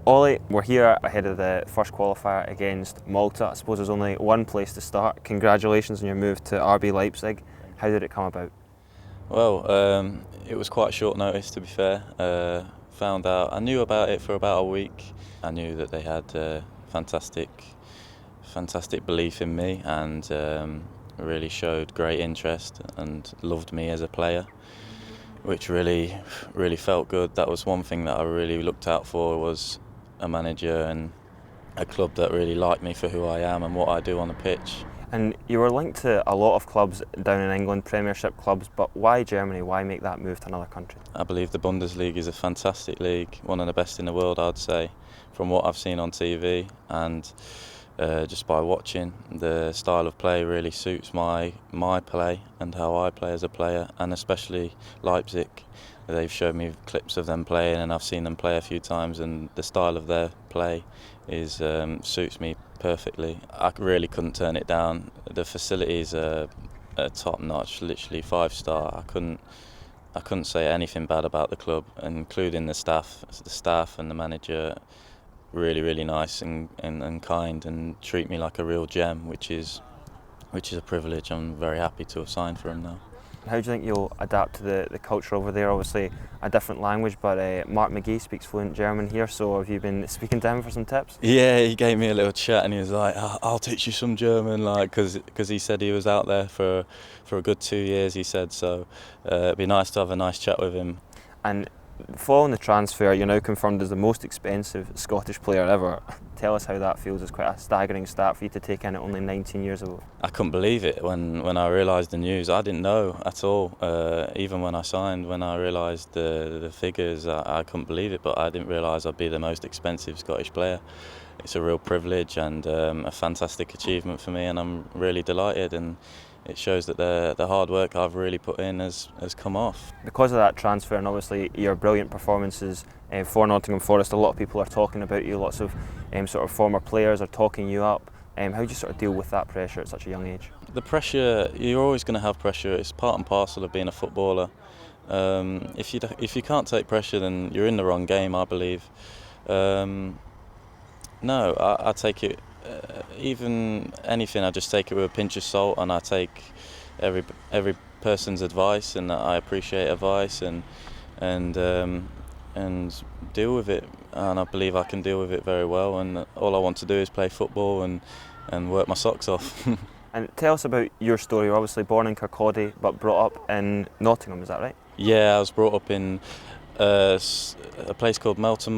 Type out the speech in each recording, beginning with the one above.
Ollie, we're here ahead of the first qualifier against Malta. I suppose there's only one place to start. Congratulations on your move to RB Leipzig. How did it come about? Well, it was quite short notice, to be fair. Found out, I knew about it for about a week. I knew that they had fantastic belief in me and really showed great interest and loved me as a player, which really felt good. That was one thing that I really looked out for, was a manager and a club that really liked me for who I am and what I do on the pitch. And you were linked to a lot of clubs down in England, Premiership clubs, but why Germany? Why make that move to another country? I believe the Bundesliga is a fantastic league, one of the best in the world, I'd say, from what I've seen on TV, and just by watching, the style of play really suits my play and how I play as a player, and especially Leipzig. They've showed me clips of them playing, and I've seen them play a few times, and the style of their play suits me perfectly. I really couldn't turn it down. The facilities are top notch, literally 5-star. I couldn't say anything bad about the club, including the staff. The staff and the manager, really nice and kind, and treat me like a real gem, which is a privilege. I'm very happy to have signed for him now. How do you think you'll adapt to the culture over there? Obviously a different language, but Mark McGee speaks fluent German here, so have you been speaking to him for some tips? Yeah, he gave me a little chat and he was like, I'll teach you some German, like, because he said he was out there for a good 2 years, he said, so it'd be nice to have a nice chat with him. And following the transfer, you're now confirmed as the most expensive Scottish player ever. Tell us how that feels. It's quite a staggering stat for you to take in at only 19 years old. I couldn't believe it when I realised the news. I didn't know at all. Even when I signed, when I realised the figures, I couldn't believe it, but I didn't realise I'd be the most expensive Scottish player. It's a real privilege and a fantastic achievement for me, and I'm really delighted, and it shows that the hard work I've really put in has come off. Because of that transfer and obviously your brilliant performances for Nottingham Forest, a lot of people are talking about you, lots of sort of former players are talking you up. How do you sort of deal with that pressure at such a young age? The pressure, you're always going to have pressure. It's part and parcel of being a footballer. If you can't take pressure, then you're in the wrong game, I believe. No, I take it. Even anything, I just take it with a pinch of salt, and I take every person's advice, and I appreciate advice and deal with it. And I believe I can deal with it very well. And all I want to do is play football and work my socks off. And tell us about your story. You're obviously born in Kirkcaldy but brought up in Nottingham, is that right? Yeah, I was brought up in a place called Malta,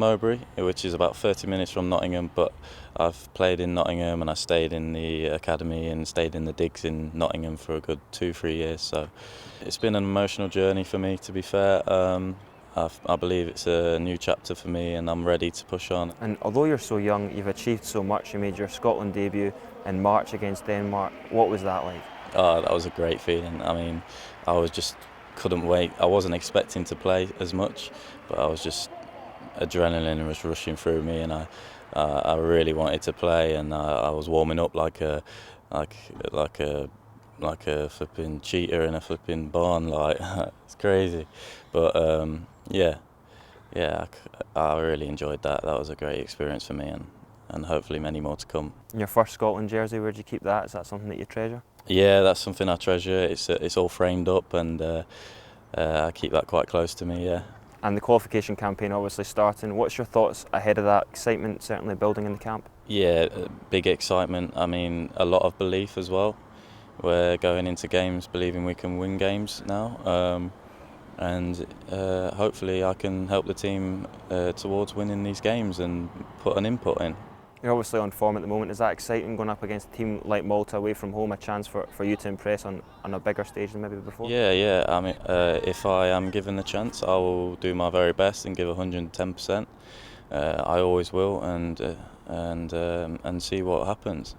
which is about 30 minutes from Nottingham, but I've played in Nottingham and I stayed in the academy and stayed in the digs in Nottingham for a good 2-3 years, so it's been an emotional journey for me, to be fair. I believe it's a new chapter for me and I'm ready to push on. And although you're so young, you've achieved so much. You made your Scotland debut in March against Denmark. What was that like? Oh, that was a great feeling. I mean, couldn't wait. I wasn't expecting to play as much, but I was just, adrenaline was rushing through me, and I really wanted to play, and I was warming up like a flipping cheater in a flipping barn, like it's crazy. But I really enjoyed that. That was a great experience for me, and hopefully many more to come. Your first Scotland jersey, where did you keep that? Is that something that you treasure? Yeah, that's something I treasure. It's all framed up, and I keep that quite close to me, yeah. And the qualification campaign obviously starting. What's your thoughts ahead of that? Excitement certainly building in the camp? Yeah, big excitement. I mean, a lot of belief as well. We're going into games believing we can win games now, and hopefully I can help the team towards winning these games and put an input in. You're obviously on form at the moment. Is that exciting, going up against a team like Malta away from home, a chance for you to impress on a bigger stage than maybe before? Yeah. I mean, if I am given the chance, I will do my very best and give 110%. I always will, and see what happens.